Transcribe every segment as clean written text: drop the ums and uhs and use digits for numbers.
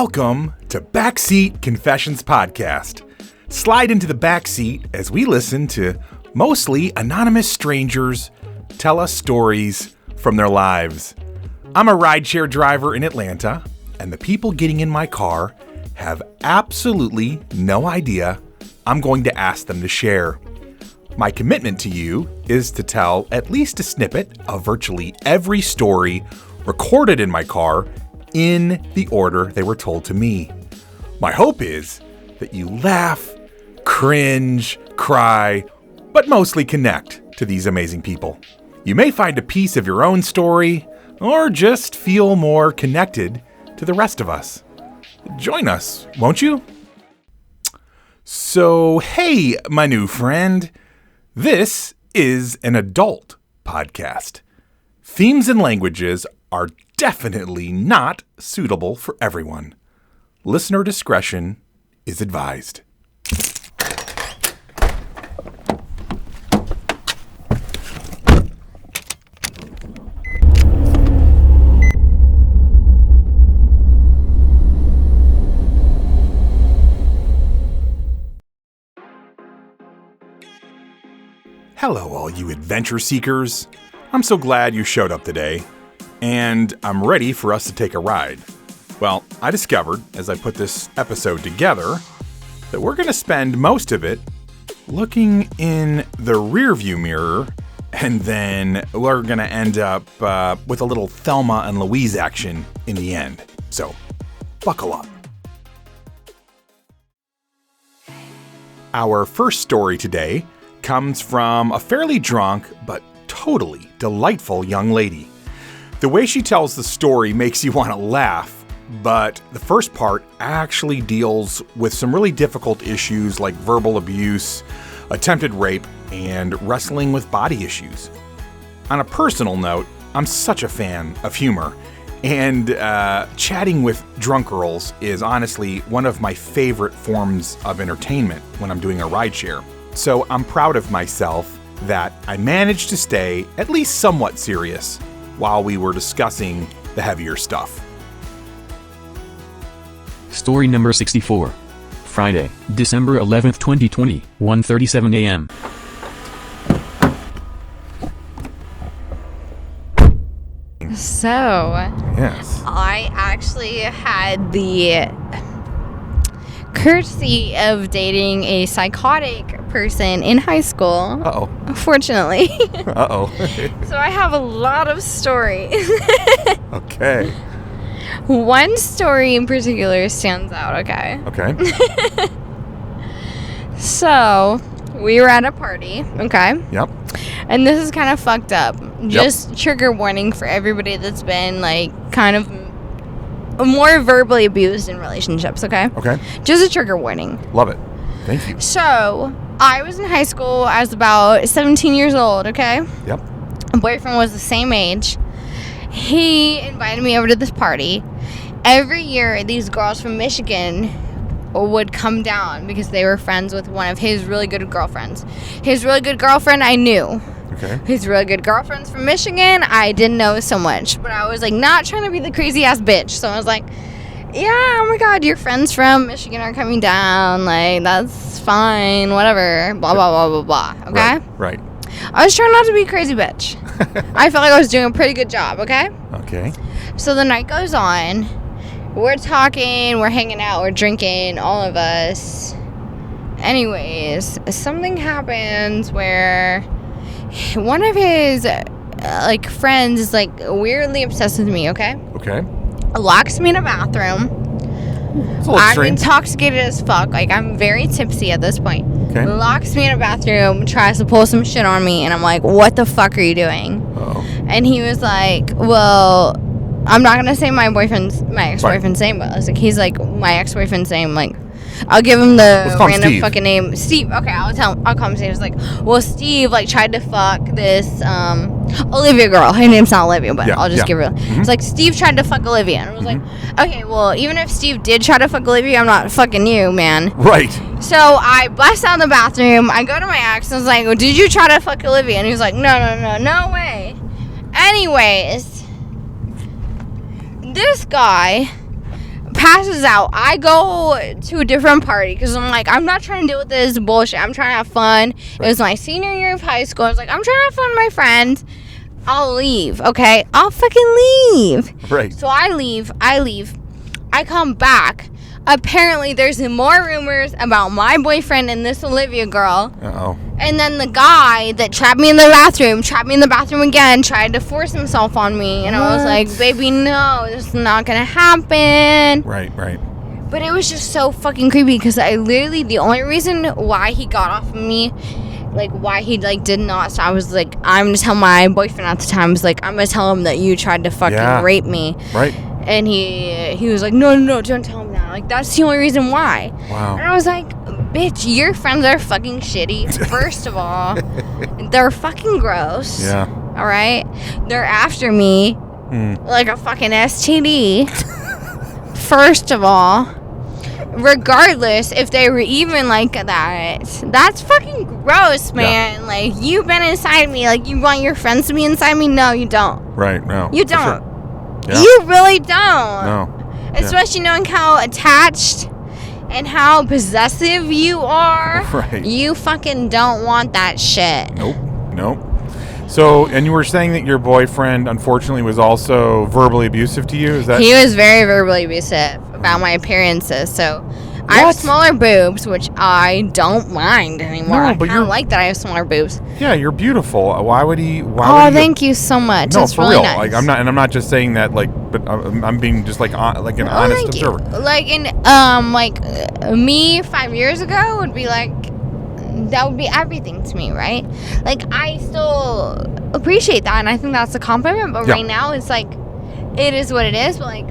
Welcome to Backseat Confessions Podcast. Slide into the backseat as we listen to mostly anonymous strangers tell us stories from their lives. I'm a rideshare driver in Atlanta, and the people getting in my car have absolutely no idea I'm going to ask them to share. My commitment to you is to tell at least a snippet of virtually every story recorded in my car in the order they were told to me. My hope is that you laugh, cringe, cry, but mostly connect to these amazing people. You may find a piece of your own story or just feel more connected to the rest of us. Join us, won't you? So, hey, my new friend. This is an adult podcast. Themes and languages are definitely not suitable for everyone. Listener discretion is advised. Hello, all you adventure seekers. I'm so glad you showed up today, and I'm ready for us to take a ride. Well, I discovered, as I put this episode together, that we're going to spend most of it looking in the rearview mirror, and then we're going to end up with a little Thelma and Louise action in the end. So, buckle up. Our first story today comes from a fairly drunk but totally delightful young lady. The way she tells the story makes you want to laugh, but the first part actually deals with some really difficult issues like verbal abuse, attempted rape, and wrestling with body issues. On a personal note, I'm such a fan of humor, and chatting with drunk girls is honestly one of my favorite forms of entertainment when I'm doing a rideshare. So I'm proud of myself that I managed to stay at least somewhat serious while we were discussing the heavier stuff. Story number 64. Friday, December 11th, 2020, 1:37 a.m. So, Yes. I actually had the courtesy of dating a psychotic person in high school. Uh-oh. Fortunately. Uh-oh. So I have a lot of stories. Okay. One story in particular stands out, okay? Okay. So, we were at a party, okay? Yep. And this is kind of fucked up. Just trigger warning for everybody that's been, like, kind of more verbally abused in relationships, okay? Okay. Just a trigger warning. Love it. Thank you. So, I was in high school. I was about 17 years old, okay? Yep. My boyfriend was the same age. He invited me over to this party. Every year, these girls from Michigan would come down because they were friends with one of his really good girlfriends. His really good girlfriend, I knew. Okay. His really good girlfriends from Michigan, I didn't know so much. But I was, like, not trying to be the crazy-ass bitch. So I was like, yeah, oh my god, your friends from Michigan are coming down. Like, that's fine, whatever. Blah, blah, blah, blah, blah. Okay? Right. I was trying not to be a crazy bitch. I felt like I was doing a pretty good job, okay? Okay. So the night goes on. We're talking, we're hanging out, we're drinking, all of us. Anyways, something happens where one of his, friends is, like, weirdly obsessed with me, okay? Okay. Locks me in a bathroom. It's a little I'm strange. intoxicated as fuck. Like, I'm very tipsy at this point. Okay. Locks me in a bathroom, tries to pull some shit on me, and I'm like, what the fuck are you doing? Uh-oh. And he was like, well, I'm not gonna say my ex-boyfriend's name, but I was like, he's like my ex-boyfriend's name. Like, I'll give him the random Steve. fucking name, Steve. Okay, I'll call him Steve. He was like, well, Steve like tried to fuck this Olivia girl. Her name's not Olivia, but I'll just give her. It's like Steve tried to fuck Olivia, and I was like, okay, well, even if Steve did try to fuck Olivia, I'm not fucking you, man. Right. So I bust out of the bathroom. I go to my ex and I was like, well, did you try to fuck Olivia? And he was like, no way. Anyways, this guy passes out. I go to a different party because I'm like, I'm not trying to deal with this bullshit. I'm trying to have fun. It was my senior year of high school. I was like, I'm trying to have fun with my friends. I'll leave, okay? I'll fucking leave. Right. So I leave. I come back. Apparently, there's more rumors about my boyfriend and this Olivia girl. Uh-oh. And then the guy that trapped me in the bathroom again, tried to force himself on me. And I was like, baby, no, this is not going to happen. Right. But it was just so fucking creepy because I literally, the only reason why he got off of me, like, why he, like, did not stop, I was like, I'm going to tell my boyfriend at the time, I was like, I'm going to tell him that you tried to fucking rape me. Right. And he was like, no, don't tell him that. Like, that's the only reason why. Wow. And I was like, bitch, your friends are fucking shitty. First of all, they're fucking gross. Yeah. All right? They're after me like a fucking STD. First of all, regardless if they were even like that, that's fucking gross, man. Yeah. Like, you've been inside me. Like, you want your friends to be inside me? No, you don't. Right, no. You don't. Sure. Yeah. You really don't. No. Especially knowing how attached and how possessive you are. Right. You fucking don't want that shit. Nope. So, and you were saying that your boyfriend, unfortunately, was also verbally abusive to you? Is that? He was very verbally abusive about my appearances. So, I have smaller boobs, which I don't mind anymore. I don't like that I have smaller boobs. Yeah, you're beautiful. Why would he? Thank you so much. No, that's for really real. nice. Like, I'm not just saying that. Like, but I'm being just like an honest observer. Like me 5 years ago would be like, that would be everything to me, right? Like, I still appreciate that, and I think that's a compliment. But right now, it's like, it is what it is. But like,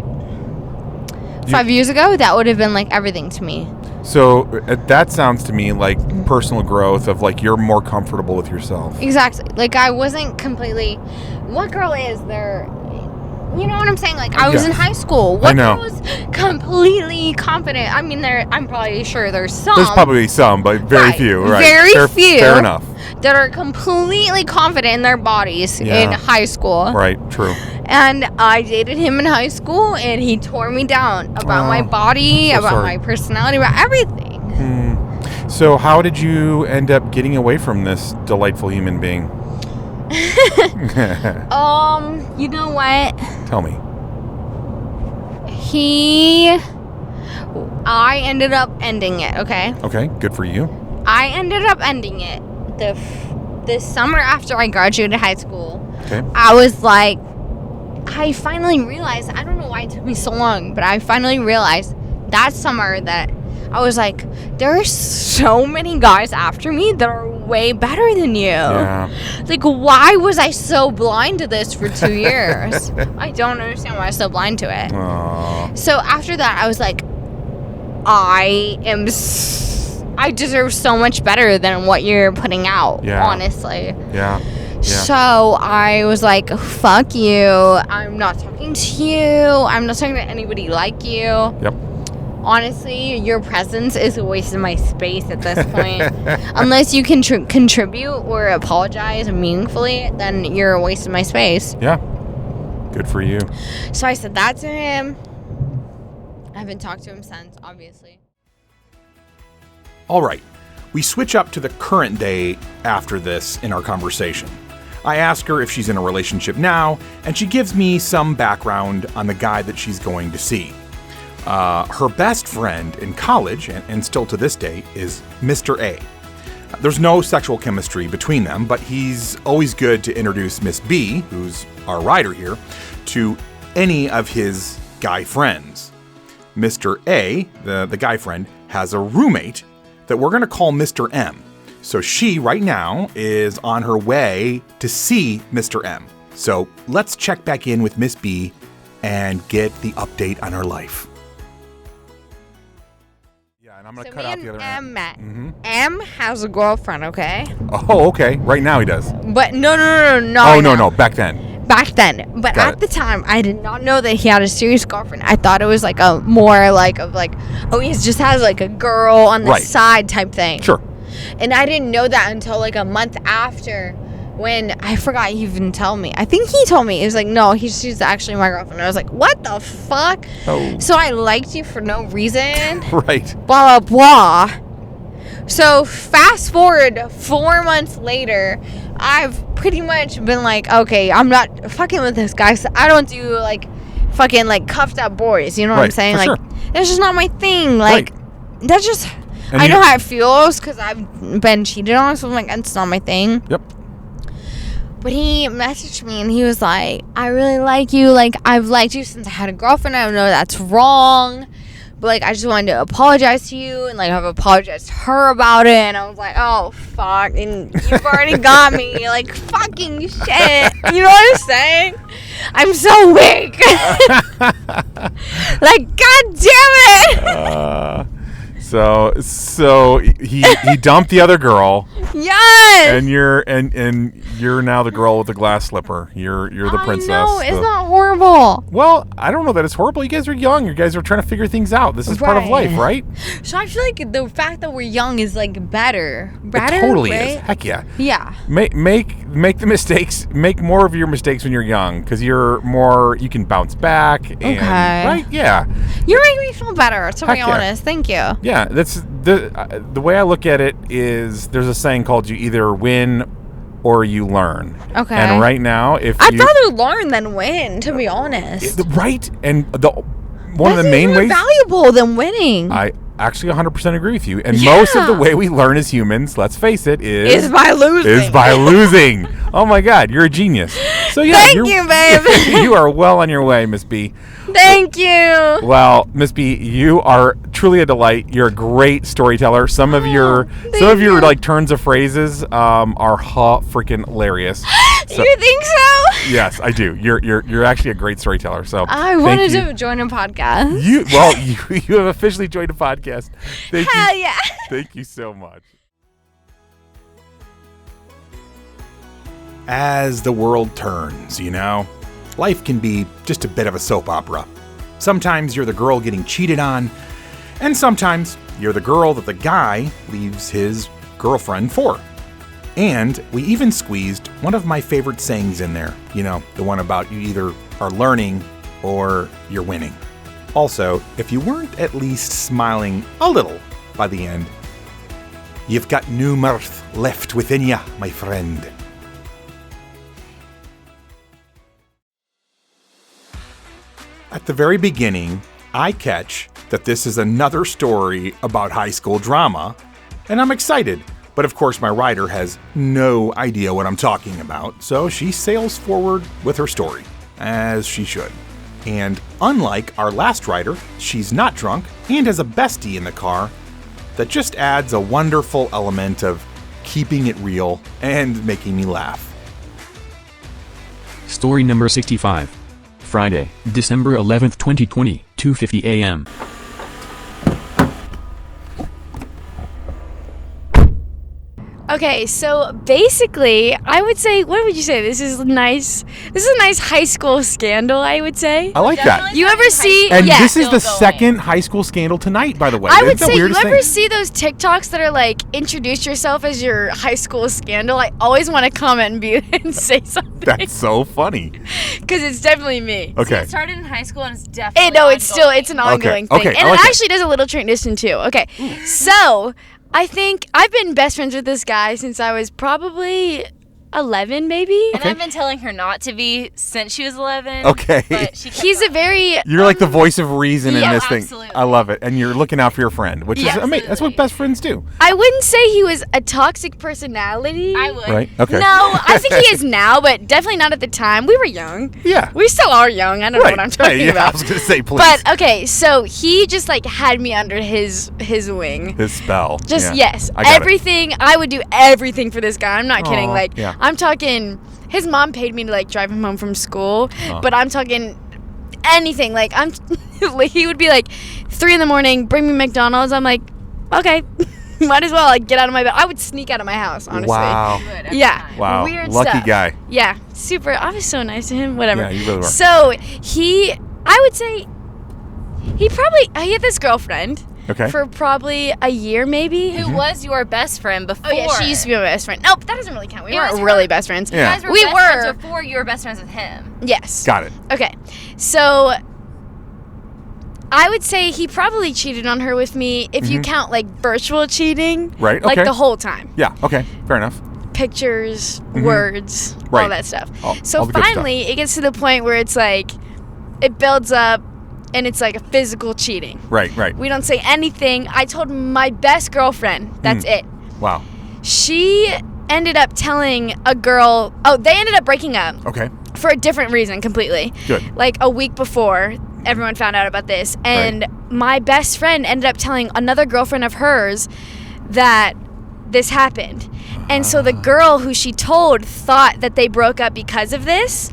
5 years ago, that would have been like everything to me. So that sounds to me like personal growth of like you're more comfortable with yourself. Exactly. Like, I wasn't completely. What girl is there? You know what I'm saying? Like, I was in high school. What girl was completely confident? I mean, I'm probably sure there's some. There's probably some, but very few. Right. Very few. Fair enough. That are completely confident in their bodies in high school. Right, true. And I dated him in high school, and he tore me down about my body, about my personality, about everything. So how did you end up getting away from this delightful human being? You know what? Tell me. I ended up ending it, okay? Okay, good for you. I ended up ending it this summer after I graduated high school. Okay. I was like, I finally realized, I don't know why it took me so long, but I finally realized that summer that I was like, there are so many guys after me that are way better than you. Yeah. Like, why was I so blind to this for 2 years? I don't understand why I was so blind to it. Aww. So after that, I was like, I deserve so much better than what you're putting out, honestly. Yeah. So I was like, fuck you. I'm not talking to you. I'm not talking to anybody like you. Yep. Honestly, your presence is a waste of my space at this point. Unless you can contribute or apologize meaningfully, then you're a waste of my space. Yeah. Good for you. So I said that to him. I haven't talked to him since, obviously. All right. We switch up to the current day after this in our conversation. I ask her if she's in a relationship now, and she gives me some background on the guy that she's going to see. Her best friend in college, and still to this day, is Mr. A. There's no sexual chemistry between them, but he's always good to introduce Miss B, who's our rider here, to any of his guy friends. Mr. A, the guy friend, has a roommate that we're going to call Mr. M. So she, right now, is on her way to see Mr. M. So let's check back in with Miss B and get the update on her life. Yeah, and I'm going to cut out the other M met. M has a girlfriend, okay? Oh, okay. Right now he does. But no. Oh, no. Back then. But at the time, I did not know that he had a serious girlfriend. I thought it was like a more like he just has like a girl on the side type thing. Sure. And I didn't know that until like a month after when I forgot he even told me. I think he told me. He was like, no, she's actually my girlfriend. I was like, what the fuck? Oh. So I liked you for no reason. Right. Blah, blah, blah. So fast forward 4 months later, I've pretty much been like, okay, I'm not fucking with this guy. So I don't do like fucking like cuffed up boys. You know what I'm saying? Like, that's just not my thing. Like, that's just, I know how it feels because I've been cheated on. So I'm like, it's not my thing. Yep. But he messaged me and he was like, I really like you. Like, I've liked you since I had a girlfriend. I know that's wrong. But, like, I just wanted to apologize to you. And, like, I've apologized to her about it. And I was like, oh, fuck. And you've already got me. Like, fucking shit. You know what I'm saying? I'm so weak. Like, God damn it. So he dumped the other girl. Yes. And you're now the girl with the glass slipper. You're the princess. No, it's not horrible. Well, I don't know that it's horrible. You guys are young. You guys are trying to figure things out. This is part of life, right? So I feel like the fact that we're young is like better. It totally right? is. Heck yeah. Yeah. Make the mistakes. Make more of your mistakes when you're young, because you can bounce back. And, okay. Right? Yeah. You're making me feel better, to be honest. Thank you. Yeah. That's the way I look at it is there's a saying called you either win or you learn. Okay. And right now, I'd rather learn than win, to be honest. Right. And one of the main ways valuable than winning. I actually 100% agree with you. And most of the way we learn as humans, let's face it, is by losing. Oh my God, you're a genius. So yeah, thank you, babe. You are well on your way, Miss B. Thank you. Well, Miss B, you are truly a delight. You're a great storyteller. Some of your like turns of phrases are freaking hilarious. So, you think so? Yes, I do. You're actually a great storyteller. So I wanted to join a podcast. You have officially joined a podcast. Hell yeah. Thank you so much. As the world turns, life can be just a bit of a soap opera. Sometimes you're the girl getting cheated on, and sometimes you're the girl that the guy leaves his girlfriend for. And we even squeezed one of my favorite sayings in there, the one about you either are learning or you're winning. Also, if you weren't at least smiling a little by the end, you've got new mirth left within ya, my friend. At the very beginning, I catch that this is another story about high school drama, and I'm excited. But of course, my writer has no idea what I'm talking about, so she sails forward with her story, as she should. And unlike our last writer, she's not drunk and has a bestie in the car that just adds a wonderful element of keeping it real and making me laugh. Story number 65. Friday, December 11th, 2020, 2:50 a.m. Okay, so basically, I would say, what would you say? This is a nice high school scandal, I would say. I like that. You ever see? And this is the second high school scandal tonight, by the way. I would say, you ever see those TikToks that are like, introduce yourself as your high school scandal? I always want to comment and say something. That's so funny. Because it's definitely me. Okay. So it started in high school and it's definitely it's an ongoing thing. Okay, And like it actually does a little transition too. Okay, so I think I've been best friends with this guy since I was probably 11, maybe. And I've been telling her not to be since she was 11. Okay. But He's a very... You're like the voice of reason in this thing. Absolutely. I love it. And you're looking out for your friend, which is amazing. That's what best friends do. I wouldn't say he was a toxic personality. I would. Right? Okay. No, I think he is now, but definitely not at the time. We were young. Yeah. We still are young. I don't know what I'm talking about. I was going to say, please. But, okay, so he just, like, had me under his wing. His spell. Just, yeah. yes. I got everything. I would do everything for this guy. I'm not kidding. Aw, Like, yeah. I'm talking... His mom paid me to, like, drive him home from school. But I'm talking anything. Like, he would be like, 3 a.m, bring me McDonald's. I'm like, okay. Might as well, like, get out of my bed. I would sneak out of my house, honestly. Wow. Yeah. Wow. Weird Lucky stuff. guy. Yeah. Super. I was so nice to him. Whatever. Yeah, you really were. So, I would say, he had this girlfriend. Okay. for probably a year, maybe. Who was your best friend before? Oh, yeah, she used to be my best friend. Nope, that doesn't really count. We It was weren't her- really best friends. Yeah. You guys were We best were. friends before you were best friends with him. Yes. Got it. Okay, so I would say he probably cheated on her with me if you count like virtual cheating. Right, Like okay. the whole time. Yeah. Okay. Fair enough. Pictures, words, all Right. that stuff. All So the good stuff. finally, it gets to the point where it's like, it builds up and it's like a physical cheating. Right. Right. We don't say anything. I told my best girlfriend, that's it. Wow. She ended up telling a girl, they ended up breaking up Okay. for a different reason completely. Good. Like a week before, everyone found out about this. And my best friend ended up telling another girlfriend of hers that this happened. And so the girl who she told thought that they broke up because of this.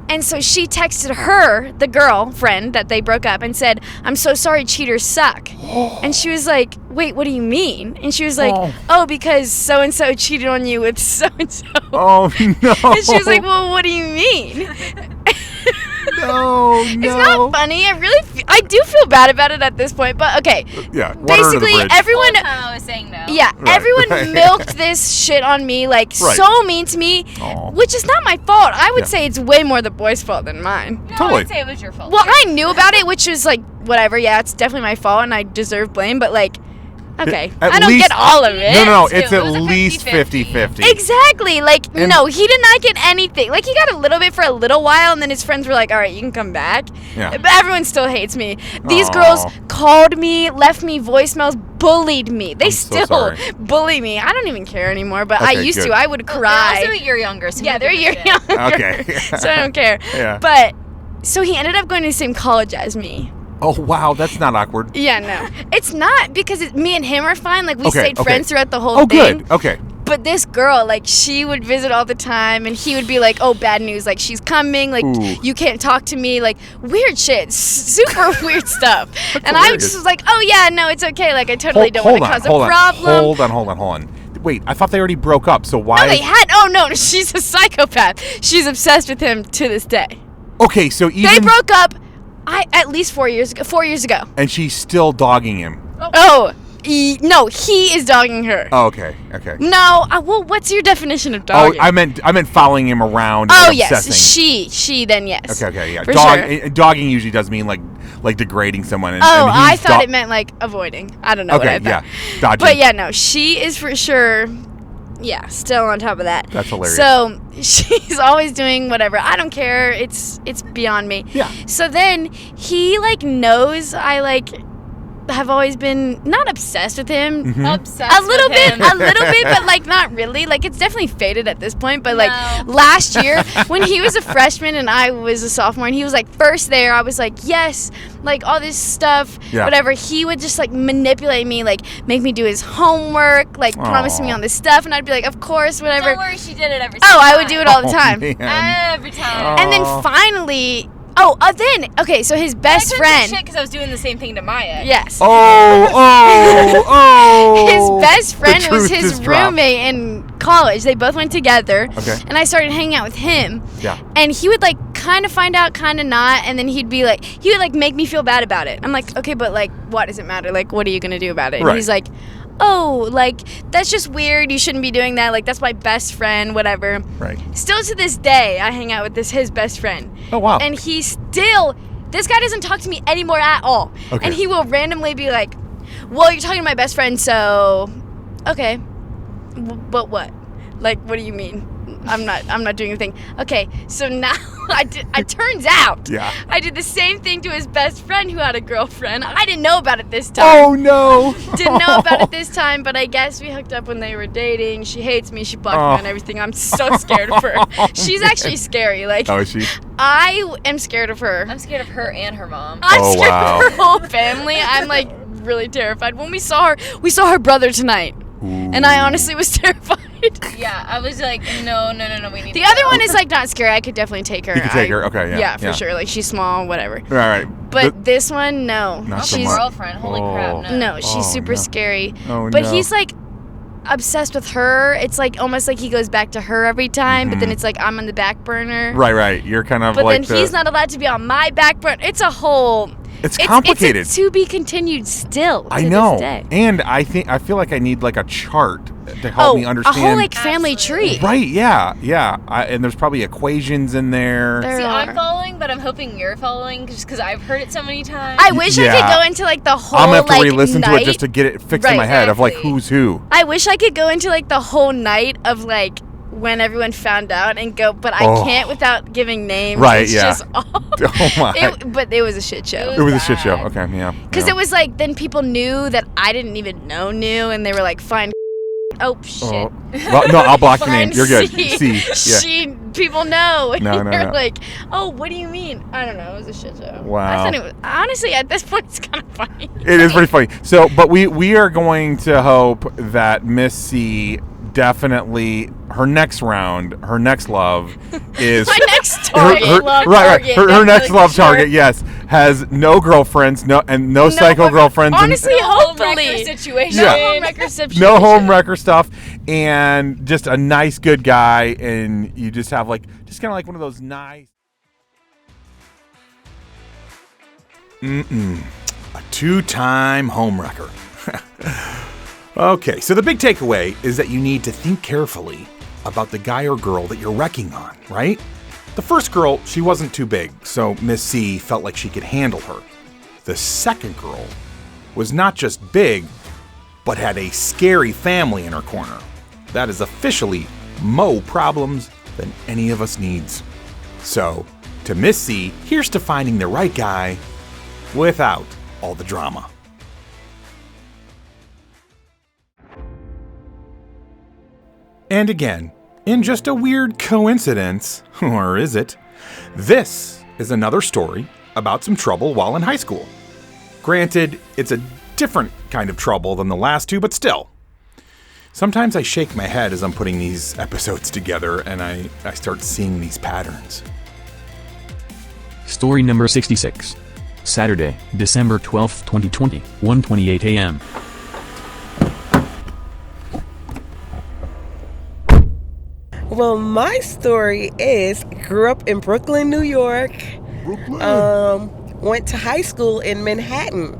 And so she texted her, the girlfriend that they broke up, and said, "I'm so sorry, cheaters suck." And she was like, "Wait, what do you mean?" And she was like, "Oh, because so-and-so cheated on you with so-and-so." Oh no. And she was like, "Well, what do you mean?" No. It's not funny. I do feel bad about it at this point. But okay, Yeah. Water under the basically bridge. everyone, The whole time I was saying no. yeah, Right, everyone right. milked this shit on me, like Right. so mean to me, Aw. which is not my fault. I would Yeah. say it's way more the boy's fault than mine. No, Totally. I'd say it was your fault. Well, I knew about it, which was like whatever. Yeah, it's definitely my fault, and I deserve blame. But like, okay, At I don't least- get all of it. No. too. It's It at was a least 50-50. 50-50. Exactly. Like, And- no, he did not get anything. Like, he got a little bit for a little while, and then his friends were like, all right, you can come back. Yeah. But everyone still hates me. These Aw. girls called me, left me voicemails, bullied me. They I'm so still sorry. bully me. I don't even care anymore, but I Okay, used good. to. I would Well, cry. They're also a year younger. So Yeah, who they're a gives year shit? younger. Okay. So I don't care. Yeah. But, so he ended up going to the same college as me. Oh wow, that's not awkward. Yeah, no. It's not because me and him are fine. Like, we Okay, stayed okay. friends throughout the whole Oh thing. good. Okay. But this girl, like, she would visit all the time, and he would be like, oh, bad news, like, she's coming, like, Ooh. you can't talk to me, like, weird shit, super weird stuff. And I hilarious. just was like, oh, yeah, no, it's okay, like, I totally don't want to cause a problem. Hold on. Wait, I thought they already broke up. So why? No, they had, oh, no, she's a psychopath. She's obsessed with him to this day. Okay, so even They broke up, at least 4 years ago. and she's still dogging him. Oh, no, he is dogging her. Oh, okay. No, well, what's your definition of Oh, dogging? I meant following him around. Oh, and yes, obsessing. she then yes. Okay, yeah. For sure. Dogging usually does mean like degrading someone. And, Oh, and I he's thought it meant like avoiding. I don't know what I Okay, thought. yeah, dodging. But yeah, no, she is for sure. Yeah, still on top of that. That's hilarious. So she's always doing whatever. I don't care. It's beyond me. Yeah. So then he like knows I like have always been not obsessed with him. Mm-hmm. Obsessed A little with bit, him. a little bit, but like not really. Like it's definitely faded at this point. But like No. last year, when he was a freshman and I was a sophomore, and he was like first there, I was like, yes, like all this stuff, Yeah. whatever. He would just like manipulate me, like make me do his homework, like promise me Aw. on this stuff, and I'd be like, of course, whatever. Don't worry, she did it every time. Oh, I would do it all the Oh, time. man. Every time. And then Aw. finally, okay, so his best friend. because I was doing the same thing to Maya. Yes. Oh. His best friend The was truth his just dropped. roommate in college. They both went together. Okay. And I started hanging out with him. Yeah. And he would like kind of find out, kind of not, and then he would like make me feel bad about it. I'm like, okay, but like, what does it matter? Like, what are you gonna do about it? And Right. he's like, oh, like that's just weird. You shouldn't be doing that. Like that's my best friend, whatever. Right. Still to this day, I hang out with his best friend. Oh wow. And this guy doesn't talk to me anymore at all. Okay. And he will randomly be like, well, you're talking to my best friend, so okay. But what? Like, what do you mean? I'm not doing anything. Okay, so now it turns out Yeah. I did the same thing to his best friend who had a girlfriend. I didn't know about it this time. Oh no. Didn't know about it this time, but I guess we hooked up when they were dating. She hates me. She blocked me on everything. I'm so scared of her. She's actually scary. Like, Oh, is she? I am scared of her. I'm scared of her and her mom. I'm Oh, scared wow. of her whole family. I'm like really terrified. When we saw her brother tonight, and I honestly was terrified. Yeah, I was like, no, we need The to other go. one is like not scary. I could definitely take her. You could take her. Okay, yeah, Yeah, for yeah. sure. Like she's small, whatever. All right. But this one, no. Not so She's much. girlfriend. Holy Oh. crap, no. no, she's Oh, super no. scary. Oh, But no. he's like obsessed with her. It's like almost like he goes back to her every time, but then it's like I'm on the back burner. Right. You're kind of But like then he's not allowed to be on my back burner. It's a whole It's complicated. It's a to be continued still. To I know. This day. And I feel like I need like a chart to help me understand. A whole like family tree. Right, yeah. And there's probably equations in there. See, I'm following, but I'm hoping you're following just because I've heard it so many times. I wish I could go into like the whole I'm going to have to like, re-listen night. to it just to get it fixed in my head of like who's who. I wish I could go into like the whole night of like when everyone found out and go, but I can't without giving names. Right, it's yeah. Just, Oh my. But it was a shit show. It was a shit show. Okay, yeah. Because it was like, then people knew that I didn't even know and they were like, fine. Oh, shit. Oh. Well, no, I'll block your name. You're good. C. Yeah. People know. And No. you're like, oh, what do you mean? I don't know. It was a shit show. Wow. I thought it was, honestly, at this point, it's kind of funny. It is pretty funny. So, but we are going to hope that Miss C definitely her next round, her next love is my next target. Her next love target, yes, has no girlfriends, no psycho girlfriends. Honestly, hopefully. Situation. Yeah. No homewrecker situation. No homewrecker stuff, and just a nice, good guy, and you just have just kind of like one of those nice. A two-time homewrecker. Okay, so the big takeaway is that you need to think carefully about the guy or girl that you're wrecking on, right? The first girl, she wasn't too big, so Miss C felt like she could handle her. The second girl was not just big, but had a scary family in her corner. That is officially more problems than any of us needs. So, to Miss C, here's to finding the right guy without all the drama. And again, in just a weird coincidence, or is it? This is another story about some trouble while in high school. Granted, it's a different kind of trouble than the last two, but still. Sometimes I shake my head as I'm putting these episodes together and I start seeing these patterns. Story number 66. Saturday, December 12, 2020, 1:28 a.m. Well, my story is grew up in Brooklyn, New York. Went to high school in Manhattan.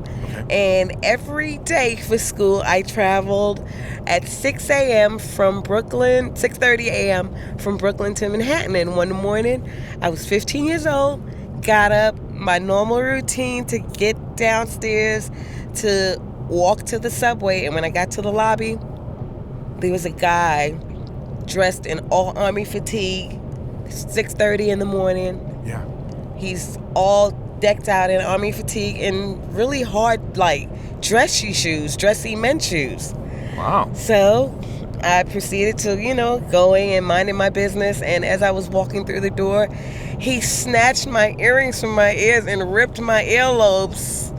And every day for school, I traveled at 6 a.m. from Brooklyn, 6:30 a.m. from Brooklyn to Manhattan. And one morning, I was 15 years old, got up, my normal routine to get downstairs to walk to the subway. And when I got to the lobby, there was a guy dressed in all army fatigue, 6:30 in the morning. Yeah. He's all decked out in army fatigue and really hard, like, dressy men's shoes. Wow. So I proceeded to, going and minding my business. And as I was walking through the door, he snatched my earrings from my ears and ripped my earlobes.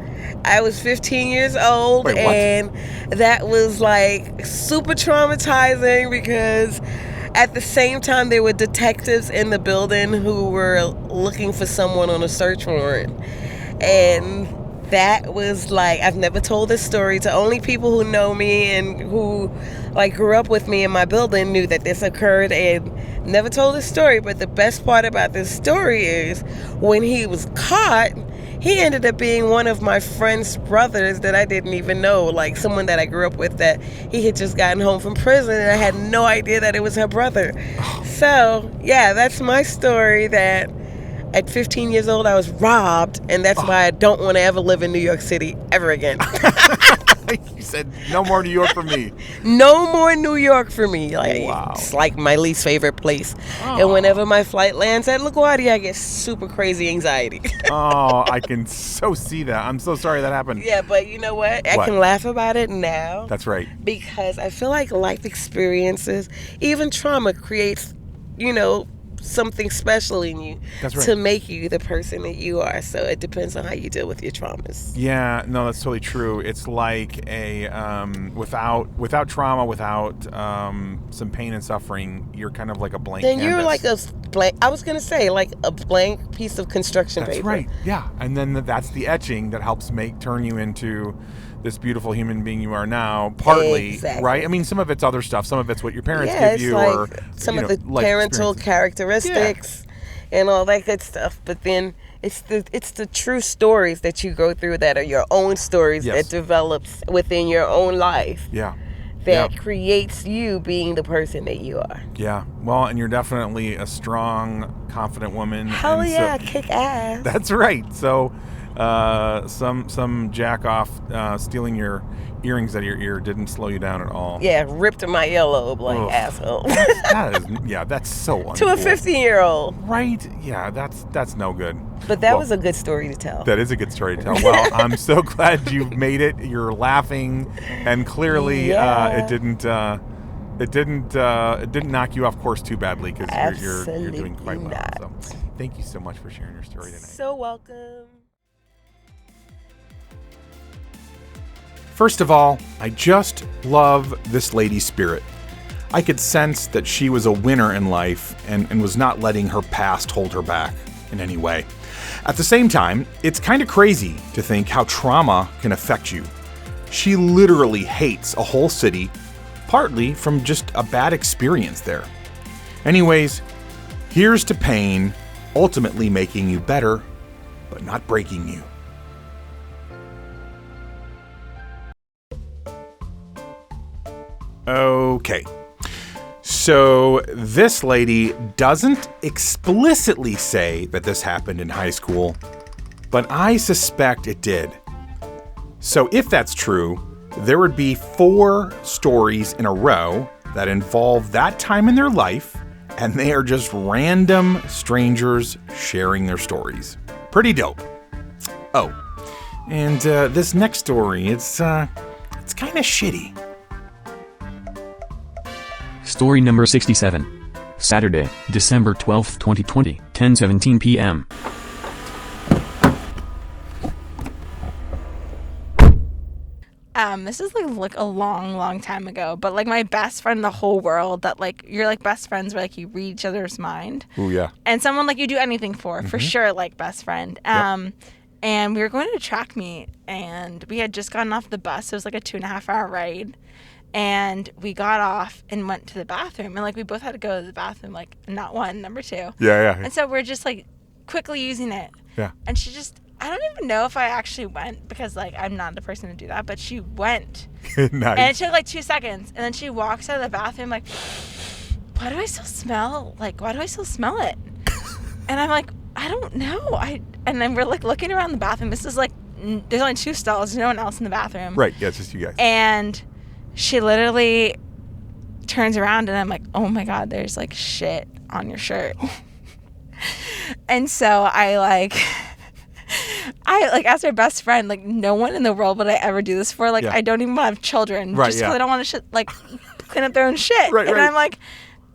I was 15 years old. Wait, what? And that was like super traumatizing because at the same time there were detectives in the building who were looking for someone on a search warrant. And that was like, I've never told this story to only people who know me and who like grew up with me in my building knew that this occurred, and never told this story. But the best part about this story is when he was caught, he ended up being one of my friend's brothers that I didn't even know, like someone that I grew up with that he had just gotten home from prison, and I had no idea that it was her brother. So, yeah, that's my story, that at 15 years old I was robbed, and that's why I don't want to ever live in New York City ever again. You said, no more New York for me. No more New York for me. Like, wow. It's like my least favorite place. And whenever my flight lands at LaGuardia, I get super crazy anxiety. Oh, I can so see that. I'm so sorry that happened. Yeah, but you know what? I can laugh about it now. That's right. Because I feel like life experiences, even trauma, creates, something special in you. That's right. To make you the person that you are. So it depends on how you deal with your traumas. Yeah, no, that's totally true. It's like a without trauma, without some pain and suffering, you're kind of like a blank canvas. You're like a blank. I was gonna say like a blank piece of construction paper. That's right. Yeah, and then that's the etching that helps turn you into this beautiful human being you are now, partly, exactly. Right? I mean, some of it's other stuff. Some of it's what your parents yeah, give you, like or some of the parental characteristics and all that good stuff. But then It's the true stories that you go through that are your own stories Yes. that develops within your own life. Yeah. That creates you being the person that you are. Yeah. Well, and you're definitely a strong, confident woman. Hell and yeah, kick ass. That's right. So, some jack off stealing your earrings out of your ear didn't slow you down at all. Yeah, ripped my earlobe like Ugh. asshole. That's so uncool. To a 15-year-old. Right? Yeah, that's no good. But that was a good story to tell. That is a good story to tell. Well, I'm so glad you've made it. You're laughing, and clearly it didn't knock you off course too badly because you're doing quite well. Not. So, thank you so much for sharing your story tonight. So welcome. First of all, I just love this lady's spirit. I could sense that she was a winner in life and was not letting her past hold her back in any way. At the same time, it's kind of crazy to think how trauma can affect you. She literally hates a whole city, partly from just a bad experience there. Anyways, here's to pain, ultimately making you better, but not breaking you. Okay. So this lady doesn't explicitly say that this happened in high school, but I suspect it did. So if that's true, there would be 4 stories in a row that involve that time in their life, and they are just random strangers sharing their stories. Pretty dope. Oh, and this next story, it's kind of shitty. Story number 67. Saturday, December 12th, 2020, 10:17 p.m. This is like a long time ago, but like my best friend in the whole world that like you're like best friends where like you read each other's mind. Ooh, yeah. And someone like you do anything for sure, like best friend. And we were going to a track meet and we had just gotten off the bus. It was like a 2.5-hour ride. And we got off and went to the bathroom, and like we both had to go to the bathroom, like not one, number 2. Yeah. And so we're just like quickly using it. Yeah. And she just, I don't even know if I actually went because like I'm not the person to do that, but she went. Nice. And it took like 2 seconds, and then she walks out of the bathroom like, why do I still smell? Like, why do I still smell it? And I'm like, I don't know. And then we're like looking around the bathroom. This is like, there's only 2 stalls. There's no one else in the bathroom. Right. Yeah, it's just you guys. And she literally turns around and I'm like, oh my God, there's like shit on your shirt. And so I as her best friend, like no one in the world would I ever do this for. Like I don't even want to have children just because I don't want to clean up their own shit. Right. I'm like,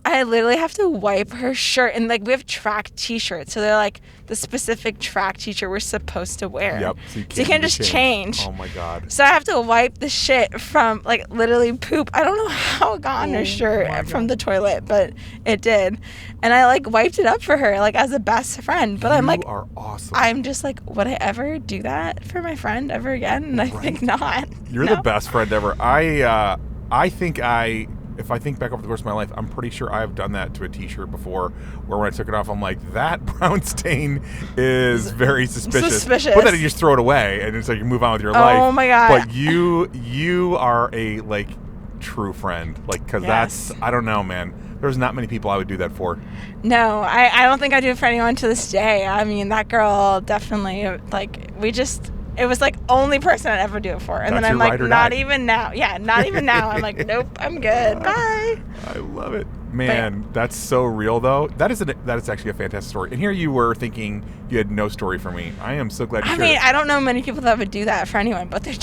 I literally have to wipe her shirt. And like we have track t-shirts, so they're like the specific track t-shirt we're supposed to wear. Yep. So you can't just change. Oh my God. So I have to wipe the shit from like literally poop. I don't know how it got on her shirt from the toilet, but it did. And I like wiped it up for her like as a best friend. But I'm like, you are awesome. I'm just like, would I ever do that for my friend ever again? And I think not. You're the best friend ever. If I think back over the course of my life, I'm pretty sure I've done that to a t-shirt before, where when I took it off, I'm like, that brown stain is very suspicious. But then you just throw it away, and it's like you move on with your life. Oh my God. But you are a, like, true friend. Like, because that's, I don't know, man. There's not many people I would do that for. No, I don't think I do it for anyone to this day. I mean, that girl definitely, like, it was like only person I'd ever do it for. And That's then I'm like, not die. even now. Yeah, not even now. I'm like, nope, I'm good. Bye. I love it. Man, that's so real, though. That is actually a fantastic story. And here you were thinking you had no story for me. I am so glad you shared it. I don't know many people that would do that for anyone but their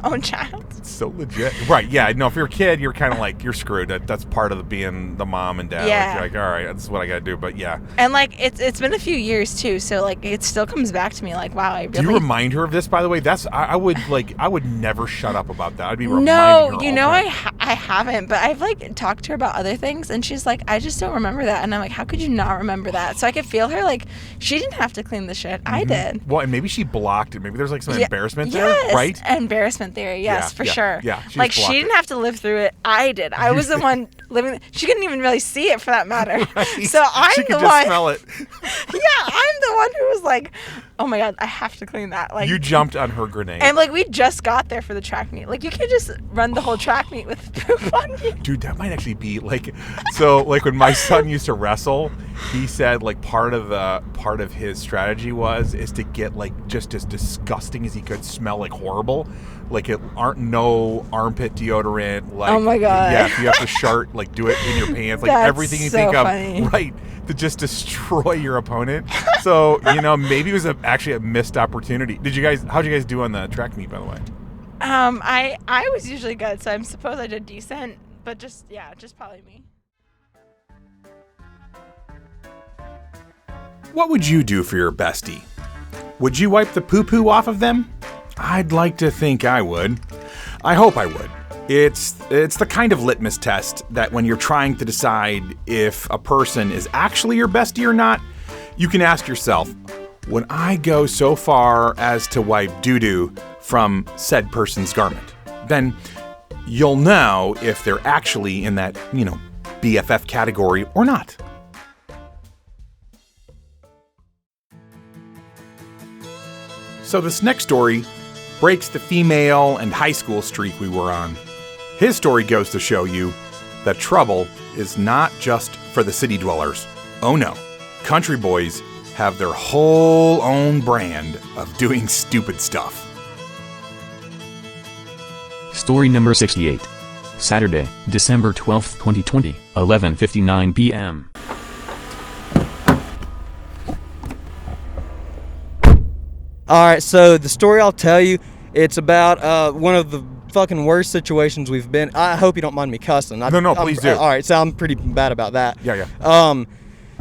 own child. It's so legit. Right, yeah. No, if you're a kid, you're kind of like, you're screwed. That's part of being the mom and dad. Yeah. Like, you're like, all right, this is what I got to do. But yeah. And like, it's been a few years too. So like, it still comes back to me like, wow, I really... Do you remind her of this, by the way? I would never shut up about that. I'd be reminding her. No, you know, I haven't, but I've like talked to her about other things and she's like, I just don't remember that. And I'm like, how could you not remember that? So I could feel her like, she didn't have to clean the shit. I did. Well, and maybe she blocked it. Maybe there's like some embarrassment there, yes, right? Embarrassment theory, yes, for sure. Yeah, like she didn't have to live through it. I did. I was the one living. She couldn't even really see it for that matter. Right. So I'm she the could one. Just smell it. Yeah, I'm the one who was like, oh my God, I have to clean that. Like, You jumped on her grenade. and like we just got there for the track meet. Like you can't just run the whole track meet with poop on you. Dude, that might actually be like, so like when my son used to wrestle, he said like part of his strategy is to get like just as disgusting as he could, smell like horrible, like it aren't no armpit deodorant. Like, Oh my God. yeah, if you have to shart, like do it in your pants, like That's everything you so think funny. of, right, to just destroy your opponent. So maybe it was actually a missed opportunity. How'd you guys do on the track meet, by the way? I was usually good, so I suppose I did decent, but just probably me. What would you do for your bestie? Would you wipe the poo-poo off of them? I'd like to think I would. I hope I would. It's the kind of litmus test that when you're trying to decide if a person is actually your bestie or not, you can ask yourself, would I go so far as to wipe doo-doo from said person's garment? Then you'll know if they're actually in that, BFF category or not. So this next story breaks the female and high school streak we were on. His story goes to show you that trouble is not just for the city dwellers. Oh no, country boys have their whole own brand of doing stupid stuff. Story number 68. Saturday, December 12th, 2020, 11:59 p.m. All right, so the story I'll tell you, it's about one of the fucking worst situations we've been. I hope you don't mind me cussing. No, please do. All right, so I'm pretty bad about that. Yeah.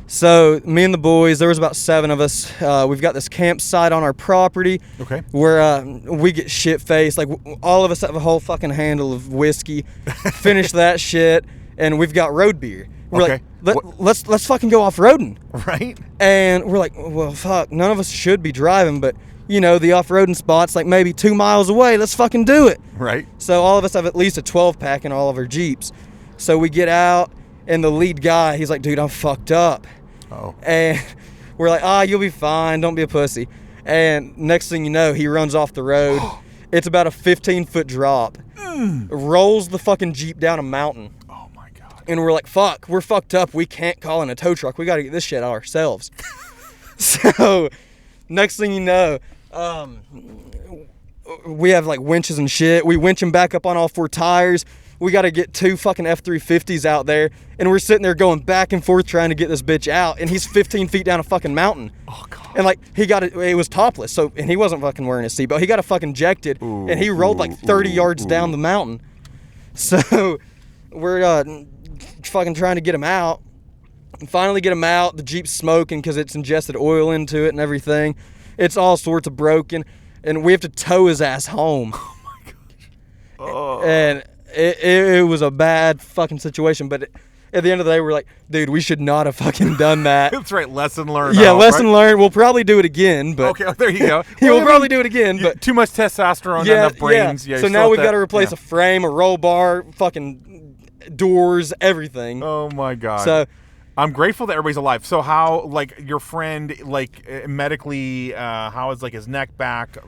So me and the boys, there was about 7 of us. We've got this campsite on our property. Okay. Where we get shit-faced. Like all of us have a whole fucking handle of whiskey. Finish that shit, and we've got road beer. We're Okay. like, let's fucking go off-roading. Right? And we're like, well, fuck, none of us should be driving, but the off-roading spot's like maybe 2 miles away. Let's fucking do it. Right. So all of us have at least a 12-pack in all of our Jeeps. So we get out, and the lead guy, he's like, dude, I'm fucked up. Oh. And we're like, you'll be fine. Don't be a pussy. And next thing you know, he runs off the road. It's about a 15-foot drop. Rolls the fucking Jeep down a mountain. Oh, my God. And we're like, fuck, we're fucked up. We can't call in a tow truck. We got to get this shit out ourselves. So next thing you know, we have like winches and shit. We winch him back up on all 4 tires. We got to get 2 fucking F-350s out there. And we're sitting there going back and forth trying to get this bitch out. And he's 15 feet down a fucking mountain. Oh, God. And like, it was topless. And he wasn't fucking wearing a seatbelt. He got fucking ejected. And he rolled like 30 yards down the mountain. So we're fucking trying to get him out. And finally get him out. The Jeep's smoking because it's ingested oil into it and everything. It's all sorts of broken. And we have to tow his ass home. Oh, my gosh. Oh. And it was a bad fucking situation. But at the end of the day, we're like, dude, we should not have fucking done that. That's right. Lesson learned. Yeah, lesson learned. We'll probably do it again. But Okay, there you go. We'll probably do it again. But too much testosterone, not enough brains. Yeah. So now we've got to replace a frame, a roll bar, fucking doors, everything. Oh, my God. So I'm grateful that everybody's alive. So how, like, your friend, like, medically, how is, like, his neck back?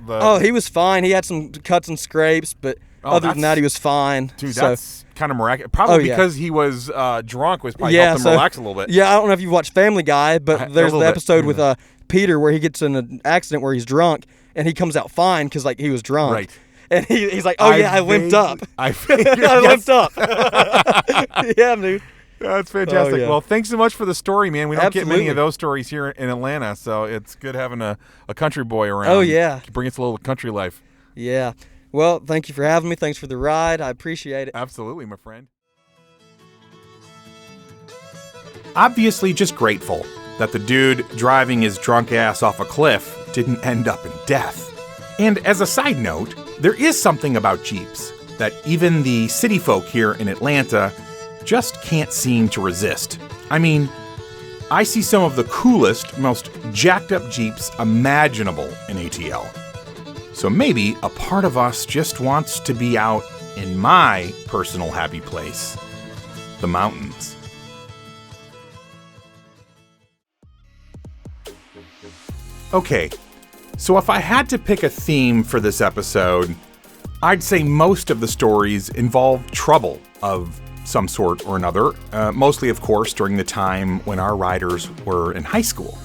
He was fine. He had some cuts and scrapes, but other than that, he was fine. Dude, that's kind of miraculous. Probably because he was drunk was probably helped him relax a little bit. Yeah, I don't know if you've watched Family Guy, but there's the episode with Peter where he gets in an accident where he's drunk, and he comes out fine because, like, he was drunk. Right. And he's like, I limped up. I limped up. Yeah, dude. That's fantastic. Oh, yeah. Well, thanks so much for the story, man. We don't Absolutely. get many of those stories here in Atlanta, so it's good having a country boy around. Oh, yeah. Bring us a little country life. Yeah. Well, thank you for having me. Thanks for the ride. I appreciate it. Absolutely, my friend. Obviously just grateful that the dude driving his drunk ass off a cliff didn't end up in death. And as a side note, there is something about Jeeps that even the city folk here in Atlanta just can't seem to resist. I mean, I see some of the coolest, most jacked up Jeeps imaginable in ATL. So maybe a part of us just wants to be out in my personal happy place, the mountains. Okay, so if I had to pick a theme for this episode, I'd say most of the stories involve trouble of some sort or another, mostly, of course, during the time when our riders were in high school.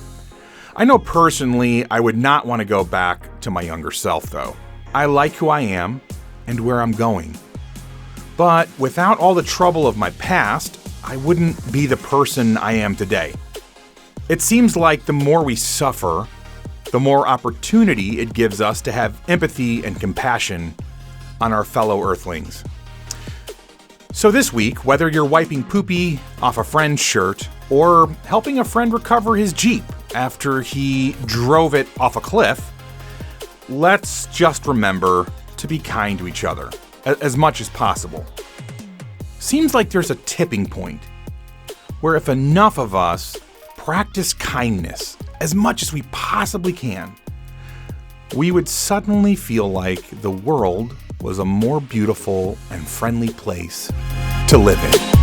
I know personally I would not want to go back to my younger self, though. I like who I am and where I'm going. But without all the trouble of my past, I wouldn't be the person I am today. It seems like the more we suffer, the more opportunity it gives us to have empathy and compassion on our fellow Earthlings. So this week, whether you're wiping poopy off a friend's shirt or helping a friend recover his Jeep after he drove it off a cliff, let's just remember to be kind to each other as much as possible. Seems like there's a tipping point where if enough of us practice kindness as much as we possibly can, we would suddenly feel like the world was a more beautiful and friendly place to live in.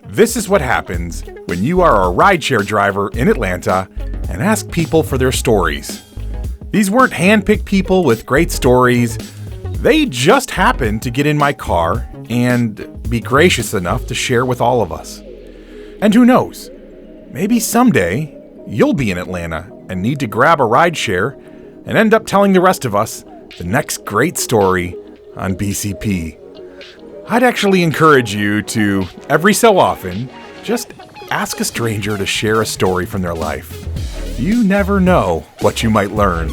This is what happens when you are a rideshare driver in Atlanta and ask people for their stories. These weren't handpicked people with great stories. They just happened to get in my car and be gracious enough to share with all of us. And who knows, maybe someday you'll be in Atlanta and need to grab a rideshare and end up telling the rest of us the next great story on BCP. I'd actually encourage you to, every so often, just ask a stranger to share a story from their life. You never know what you might learn.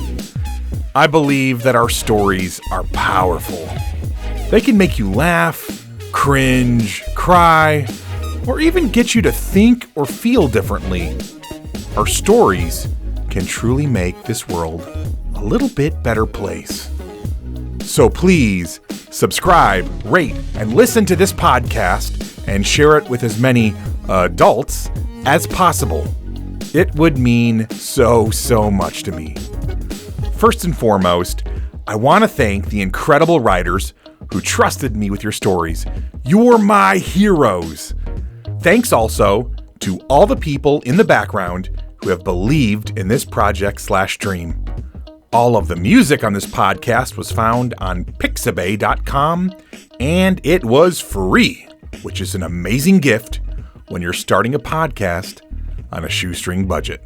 I believe that our stories are powerful. They can make you laugh, cringe, cry, or even get you to think or feel differently. Our stories can truly make this world a little bit better place. So please, subscribe, rate, and listen to this podcast and share it with as many adults as possible. It would mean so much to me. First and foremost, I want to thank the incredible writers who trusted me with your stories. You're my heroes. Thanks also to all the people in the background who have believed in this project/dream. All of the music on this podcast was found on pixabay.com, and it was free, which is an amazing gift when you're starting a podcast on a shoestring budget.